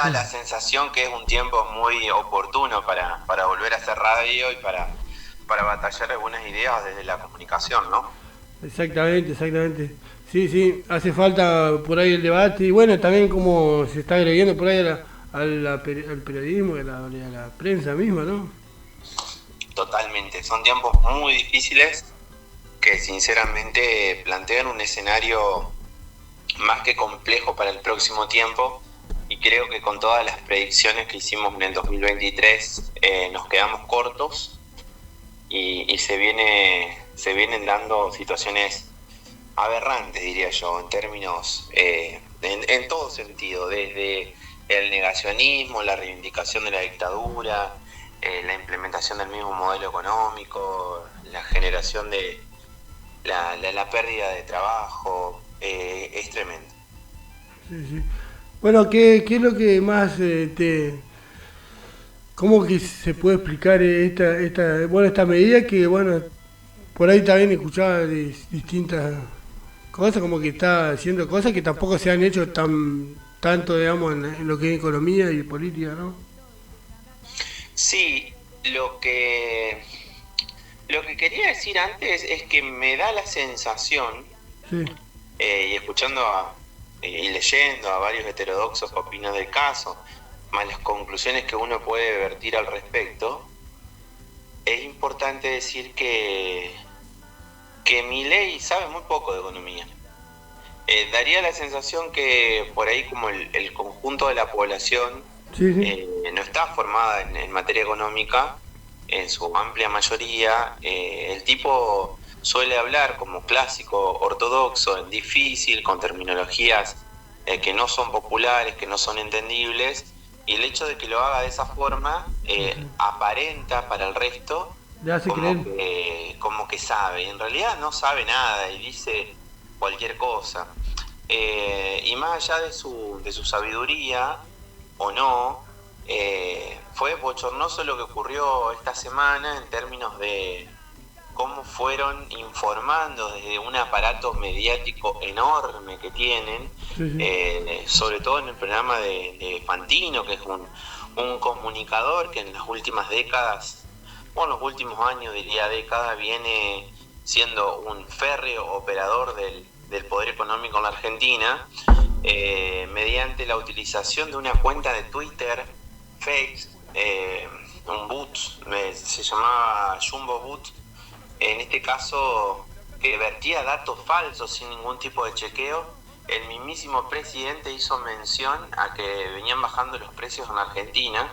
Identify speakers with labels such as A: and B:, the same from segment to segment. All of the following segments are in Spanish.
A: da la sensación que es un tiempo muy oportuno para volver a hacer radio y para batallar algunas ideas desde la comunicación, ¿no?
B: Exactamente, exactamente. Sí, sí, hace falta por ahí el debate y bueno, también como se está agrediendo por ahí al periodismo y a la prensa misma, ¿no?
A: Totalmente, son tiempos muy difíciles que sinceramente plantean un escenario más que complejo para el próximo tiempo y creo que con todas las predicciones que hicimos en el 2023 nos quedamos cortos y se vienen dando situaciones aberrantes, diría yo, en términos, en todo sentido, desde el negacionismo, la reivindicación de la dictadura, la implementación del mismo modelo económico, la generación de la pérdida de trabajo, es tremendo.
B: Sí, sí. Bueno, ¿qué es lo que más cómo que se puede explicar esta medida que, bueno, por ahí también escuchaba de distintas cosas, como que está haciendo cosas que tampoco se han hecho tanto, digamos, en lo que es economía y política, ¿no?
A: Sí, lo que quería decir antes es que me da la sensación,
B: Sí,
A: y escuchando y leyendo a varios heterodoxos que opinan del caso, más las conclusiones que uno puede vertir al respecto, es importante decir que Milei sabe muy poco de economía. Daría la sensación que por ahí como el conjunto de la población
B: sí, sí.
A: no está formada en materia económica, en su amplia mayoría, el tipo suele hablar como clásico ortodoxo, difícil, con terminologías que no son populares, que no son entendibles, y el hecho de que lo haga de esa forma aparenta para el resto
B: Le hace creer.
A: como que sabe, y en realidad no sabe nada y dice cualquier cosa. Y más allá de su sabiduría o no, fue bochornoso lo que ocurrió esta semana en términos de cómo fueron informando desde un aparato mediático enorme que tienen,
B: Sí, sí.
A: sobre todo en el programa de Fantino, que es un comunicador que en las últimas décadas, o en los últimos años, diría década, viene siendo un férreo operador del poder económico en la Argentina, mediante la utilización de una cuenta de Twitter fake, un boot, se llamaba Jumbo Boot, en este caso que vertía datos falsos sin ningún tipo de chequeo. El mismísimo presidente hizo mención a que venían bajando los precios en Argentina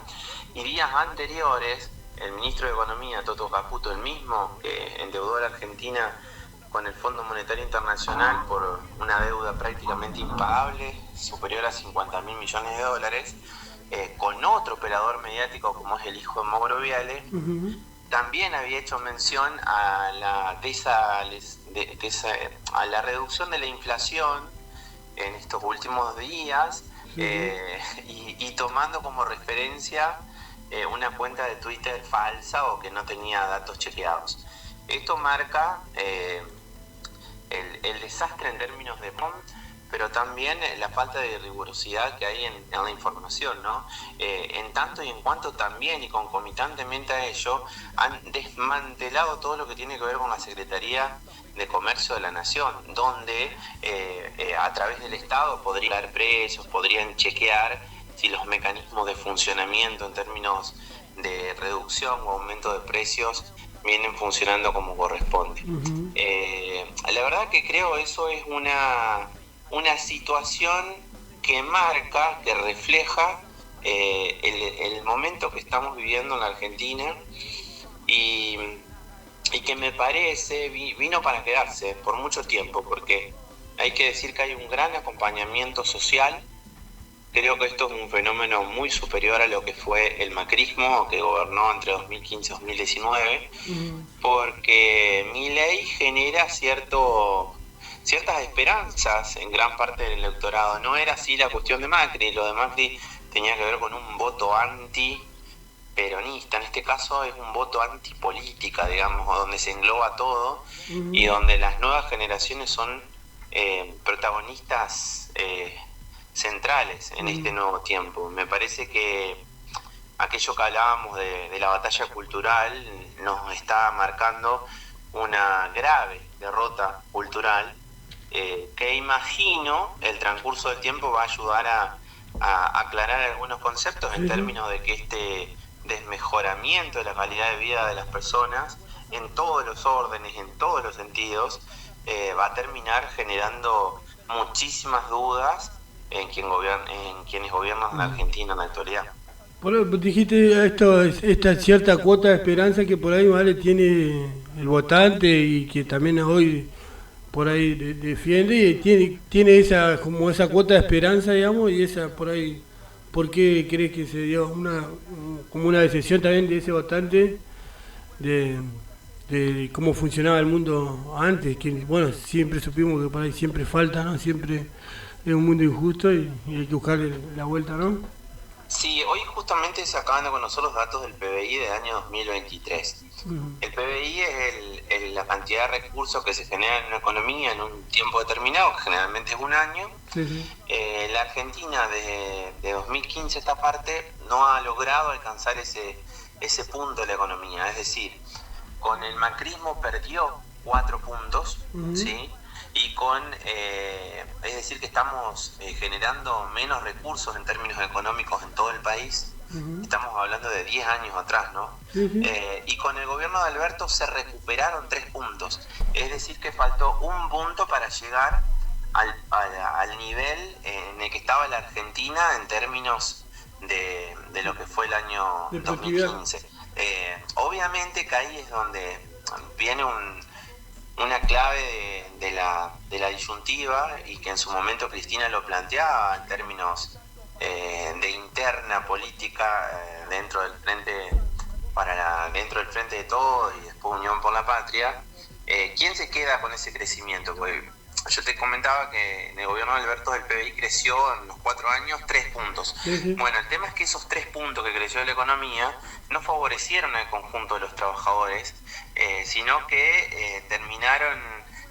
A: y días anteriores el ministro de Economía, Toto Caputo, el mismo que endeudó a la Argentina con el Fondo Monetario Internacional por una deuda prácticamente impagable, superior a 50.000 millones de dólares, con otro operador mediático como es el hijo de Mauro Viale, también había hecho mención a a la reducción de la inflación en estos últimos días,
B: Sí, sí.
A: y tomando como referencia una cuenta de Twitter falsa o que no tenía datos chequeados. Esto marca el desastre en términos de POM, pero también la falta de rigurosidad que hay en la información, ¿no? En tanto y en cuanto también y concomitantemente a ello han desmantelado todo lo que tiene que ver con la Secretaría de Comercio de la Nación, donde a través del Estado podrían dar precios, podrían chequear si los mecanismos de funcionamiento en términos de reducción o aumento de precios vienen funcionando como corresponde. La verdad que creo eso es una situación que marca, que refleja el momento que estamos viviendo en la Argentina y, y que me parece vino para quedarse por mucho tiempo, porque hay que decir que hay un gran acompañamiento social. Creo que esto es un fenómeno muy superior a lo que fue el macrismo, que gobernó entre 2015 y 2019, porque Milei genera ciertas esperanzas en gran parte del electorado. No era así la cuestión de Macri, lo de Macri tenía que ver con un voto anti-peronista, en este caso es un voto antipolítica, digamos, donde se engloba todo y donde las nuevas generaciones son protagonistas centrales en este nuevo tiempo. Me parece que aquello que hablábamos de la batalla cultural nos está marcando una grave derrota cultural, que imagino el transcurso del tiempo va a ayudar a aclarar algunos conceptos en términos de que este desmejoramiento de la calidad de vida de las personas en todos los órdenes, en todos los sentidos, va a terminar generando muchísimas dudas en quienes gobiernan la Argentina en la actualidad.
B: Por ahí dijiste esta cierta cuota de esperanza que por ahí, vale, tiene el votante y que también hoy por ahí defiende, y tiene esa cuota de esperanza, digamos, y esa por ahí, ¿por qué crees que se dio como una decisión también de ese votante de cómo funcionaba el mundo antes? Que bueno, siempre supimos que por ahí siempre falta, ¿no? Siempre es un mundo injusto y hay que buscarle la vuelta, ¿no?
A: Sí, hoy justamente se acaban de conocer los datos del PBI del año 2023. El PBI es la cantidad de recursos que se generan en una economía en un tiempo determinado, que generalmente es un año. La Argentina de 2015 a esta parte no ha logrado alcanzar ese punto de la economía. Es decir, con el macrismo perdió 4 puntos, ¿sí? Y es decir que estamos generando menos recursos en términos económicos en todo el país. Estamos hablando de 10 años atrás, ¿no? Y con el gobierno de Alberto se recuperaron 3 puntos. Es decir que faltó un punto para llegar al nivel en el que estaba la Argentina en términos de lo que fue el año 2015. Obviamente que ahí es donde viene una clave de la disyuntiva, y que en su momento Cristina lo planteaba en términos de interna política dentro del frente de Todos y después Unión por la Patria. ¿Quién se queda con ese crecimiento? Pues yo te comentaba que en el gobierno de Alberto el PBI creció en los 4 años 3 puntos. Bueno, el tema es que esos 3 puntos que creció la economía no favorecieron al conjunto de los trabajadores, sino que terminaron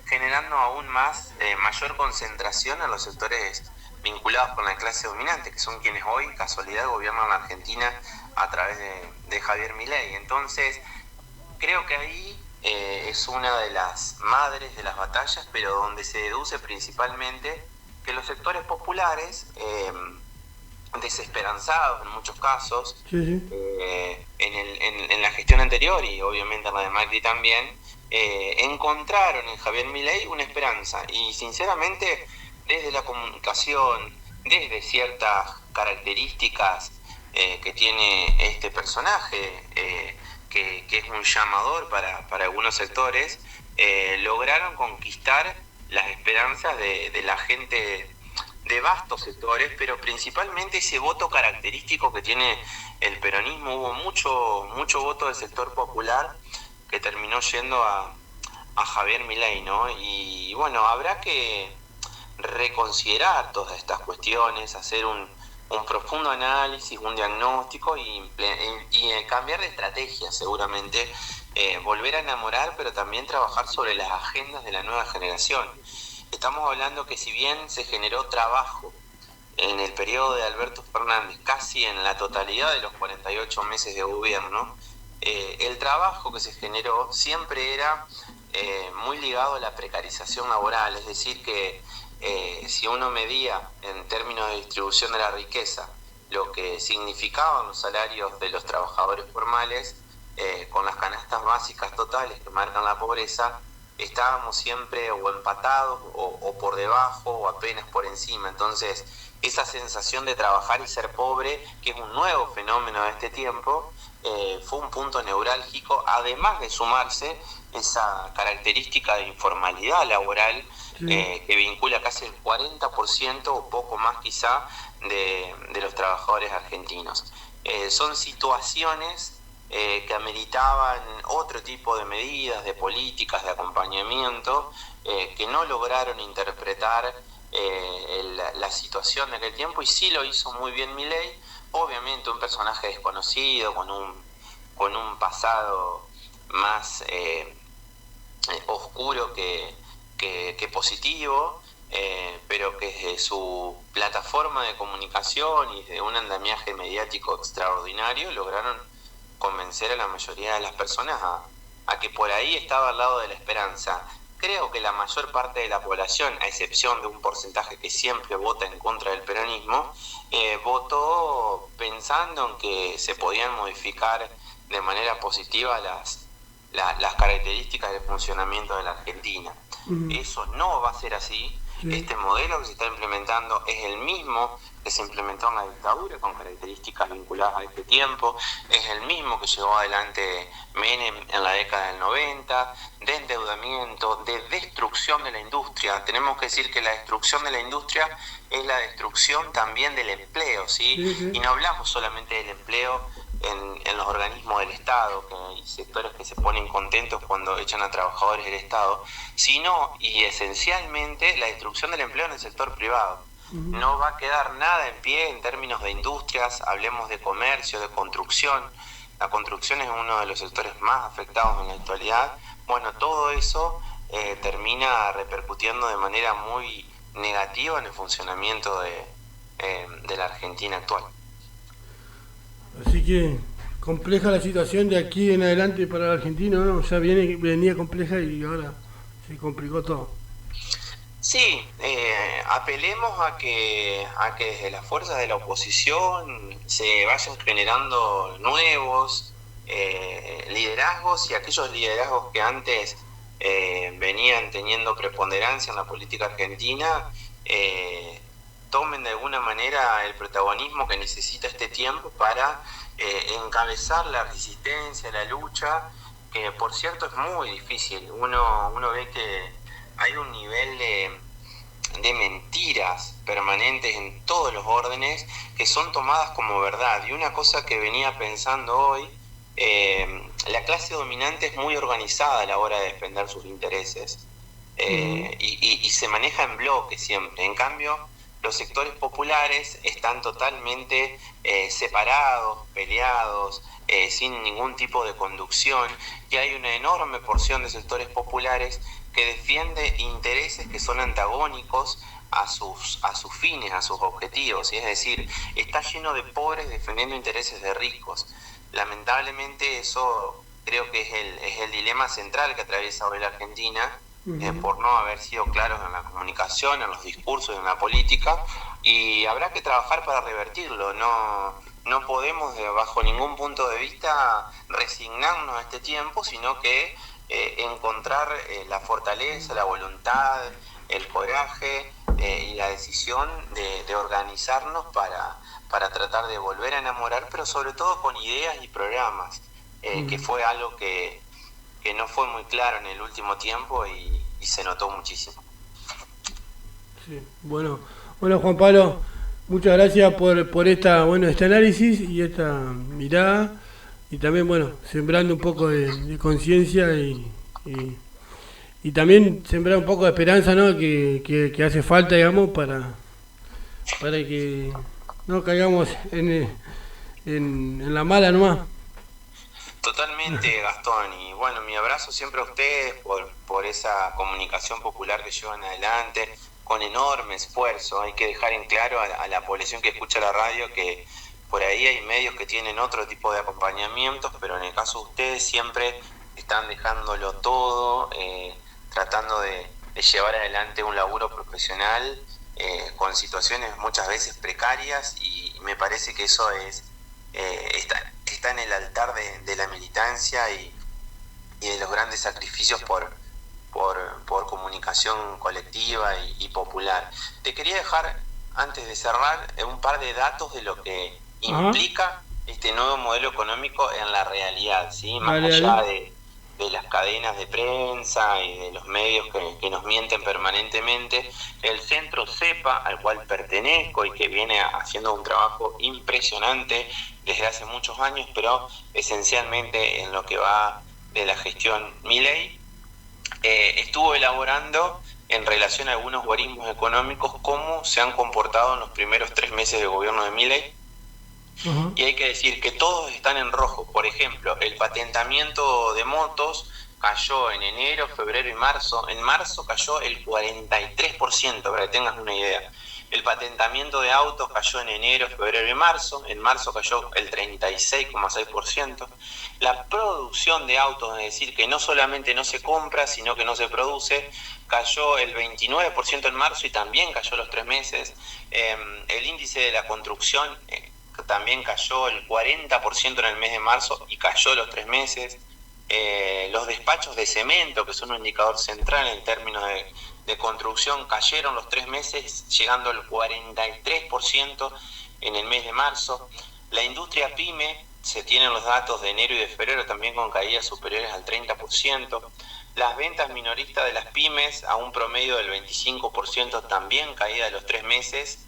A: generando aún mayor concentración en los sectores vinculados con la clase dominante, que son quienes hoy, casualidad, gobiernan la Argentina a través de Javier Milei. Entonces, creo que ahí es una de las madres de las batallas, pero donde se deduce principalmente que los sectores populares, desesperanzados en muchos casos, en la gestión anterior y obviamente en la de Macri también, encontraron en Javier Milei una esperanza, y sinceramente desde la comunicación, desde ciertas características que tiene este personaje, que es un llamador para algunos sectores, lograron conquistar las esperanzas de la gente de vastos sectores, pero principalmente ese voto característico que tiene el peronismo. Hubo mucho voto del sector popular que terminó yendo a Javier Milei, ¿no? Y bueno, habrá que reconsiderar todas estas cuestiones, hacer un profundo análisis, un diagnóstico y cambiar de estrategia seguramente, volver a enamorar, pero también trabajar sobre las agendas de la nueva generación. Estamos hablando que si bien se generó trabajo en el periodo de Alberto Fernández, casi en la totalidad de los 48 meses de gobierno, el trabajo que se generó siempre era muy ligado a la precarización laboral, es decir que si uno medía en términos de distribución de la riqueza lo que significaban los salarios de los trabajadores formales, con las canastas básicas totales que marcan la pobreza, estábamos siempre o empatados o por debajo o apenas por encima. Entonces esa sensación de trabajar y ser pobre, que es un nuevo fenómeno de este tiempo, fue un punto neurálgico, además de sumarse esa característica de informalidad laboral, que vincula casi el 40% o poco más quizá de los trabajadores argentinos. Son situaciones que ameritaban otro tipo de medidas, de políticas, de acompañamiento, que no lograron interpretar la situación de aquel tiempo, y sí lo hizo muy bien Milei, obviamente un personaje desconocido, con un pasado más oscuro que positivo, pero que desde su plataforma de comunicación y de un andamiaje mediático extraordinario lograron convencer a la mayoría de las personas a que por ahí estaba al lado de la esperanza. Creo que la mayor parte de la población, a excepción de un porcentaje que siempre vota en contra del peronismo, votó pensando en que se podían modificar de manera positiva las características del funcionamiento de la Argentina. Eso no va a ser así. Este modelo que se está implementando es el mismo que se implementó en la dictadura, con características vinculadas a este tiempo, es el mismo que llevó adelante Menem en la década del 90, de endeudamiento, de destrucción de la industria. Tenemos que decir que la destrucción de la industria es la destrucción también del empleo, ¿sí? Y no hablamos solamente del empleo en los organismos del Estado, que hay sectores que se ponen contentos cuando echan a trabajadores del Estado, sino y esencialmente la destrucción del empleo en el sector privado. No va a quedar nada en pie en términos de industrias, hablemos de comercio, de construcción. La construcción es uno de los sectores más afectados en la actualidad. Bueno, todo eso termina repercutiendo de manera muy negativa en el funcionamiento de la Argentina actual.
B: Así que compleja la situación de aquí en adelante para el argentino, ¿no? Ya venía compleja y ahora se complicó todo.
A: Sí, apelemos a que desde las fuerzas de la oposición se vayan generando nuevos liderazgos, y aquellos liderazgos que antes venían teniendo preponderancia en la política argentina tomen de alguna manera el protagonismo que necesita este tiempo para encabezar la resistencia, la lucha, que por cierto es muy difícil. Uno ve que hay un nivel de mentiras permanentes en todos los órdenes que son tomadas como verdad. Y una cosa que venía pensando hoy, la clase dominante es muy organizada a la hora de defender sus intereses, y se maneja en bloque siempre. En cambio, los sectores populares están totalmente separados, peleados, sin ningún tipo de conducción, y hay una enorme porción de sectores populares que defiende intereses que son antagónicos a sus fines, a sus objetivos, y es decir, está lleno de pobres defendiendo intereses de ricos. Lamentablemente eso creo que es el dilema central que atraviesa hoy la Argentina, por no haber sido claros en la comunicación, en los discursos, en la política, y habrá que trabajar para revertirlo. No podemos bajo ningún punto de vista resignarnos a este tiempo, sino que encontrar la fortaleza, la voluntad, el coraje y la decisión de organizarnos para tratar de volver a enamorar, pero sobre todo con ideas y programas, que fue algo que no fue muy claro en el último tiempo y se notó muchísimo.
B: Sí, bueno Juan Pablo, muchas gracias por este análisis y esta mirada, y también sembrando un poco de conciencia y también sembrar un poco de esperanza, ¿no? que hace falta, digamos, para que no caigamos en la mala nomás.
A: Totalmente, Gastón, y bueno, mi abrazo siempre a ustedes por esa comunicación popular que llevan adelante con enorme esfuerzo. Hay que dejar en claro a la población que escucha la radio que por ahí hay medios que tienen otro tipo de acompañamientos, pero en el caso de ustedes siempre están dejándolo todo, tratando de llevar adelante un laburo profesional con situaciones muchas veces precarias, y me parece que eso está en el altar de la militancia y de los grandes sacrificios por comunicación colectiva y popular. Te quería dejar, antes de cerrar, un par de datos de lo que implica este nuevo modelo económico en la realidad, ¿sí? Más allá de las cadenas de prensa y de los medios que nos mienten permanentemente. El centro CEPA, al cual pertenezco y que viene haciendo un trabajo impresionante desde hace muchos años, pero esencialmente en lo que va de la gestión Milei, estuvo elaborando en relación a algunos guarismos económicos cómo se han comportado en los primeros 3 meses de gobierno de Milei. Y hay que decir que todos están en rojo. Por ejemplo, el patentamiento de motos cayó en enero, febrero y marzo. En marzo cayó el 43%, para que tengas una idea. El patentamiento de autos cayó en enero, febrero y marzo. En marzo cayó el 36,6%. La producción de autos, es decir, que no solamente no se compra, sino que no se produce, cayó el 29% en marzo y también cayó los 3 meses. El índice de la construcción también cayó el 40% en el mes de marzo y cayó los 3 meses. Los despachos de cemento, que son un indicador central en términos de construcción, cayeron los 3 meses, llegando al 43% en el mes de marzo. La industria pyme, se tienen los datos de enero y de febrero también con caídas superiores al 30%. Las ventas minoristas de las pymes a un promedio del 25%, también caída de los 3 meses.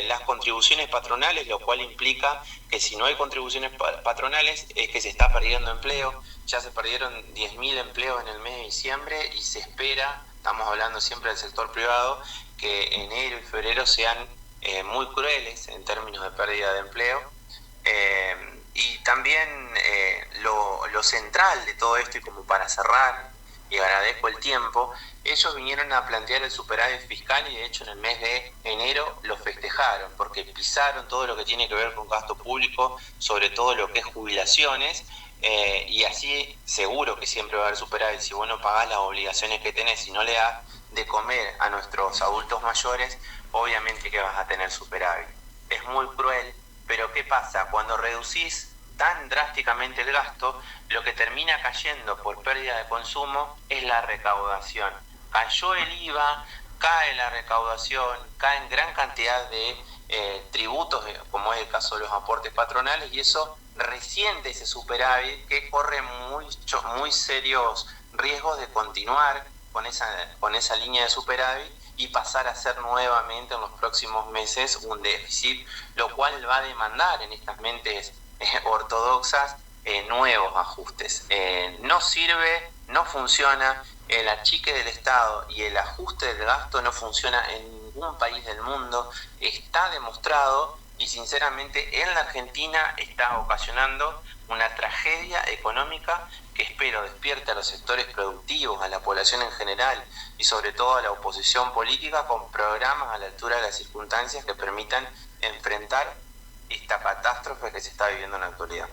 A: Las contribuciones patronales, lo cual implica que si no hay contribuciones patronales es que se está perdiendo empleo. Ya se perdieron 10.000 empleos en el mes de diciembre y se espera, estamos hablando siempre del sector privado, que enero y febrero sean muy crueles en términos de pérdida de empleo. Y también lo central de todo esto, y como para cerrar, y agradezco el tiempo, ellos vinieron a plantear el superávit fiscal y de hecho en el mes de enero lo festejaron porque pisaron todo lo que tiene que ver con gasto público, sobre todo lo que es jubilaciones, y así seguro que siempre va a haber superávit. Si vos no pagás las obligaciones que tenés y no le das de comer a nuestros adultos mayores, obviamente que vas a tener superávit. Es muy cruel, pero ¿qué pasa? Cuando reducís tan drásticamente el gasto, lo que termina cayendo por pérdida de consumo es la recaudación. Cayó el IVA, cae la recaudación, caen gran cantidad de tributos, como es el caso de los aportes patronales, y eso resiente ese superávit que corre muy serios riesgos de continuar con esa línea de superávit y pasar a ser nuevamente en los próximos meses un déficit, lo cual va a demandar en estas mentes ortodoxas nuevos ajustes. No sirve, no funciona, el achique del Estado y el ajuste del gasto no funciona en ningún país del mundo, está demostrado, y sinceramente en la Argentina está ocasionando una tragedia económica que espero despierte a los sectores productivos, a la población en general y sobre todo a la oposición política con programas a la altura de las circunstancias que permitan enfrentar esta catástrofe que se está viviendo en la actualidad.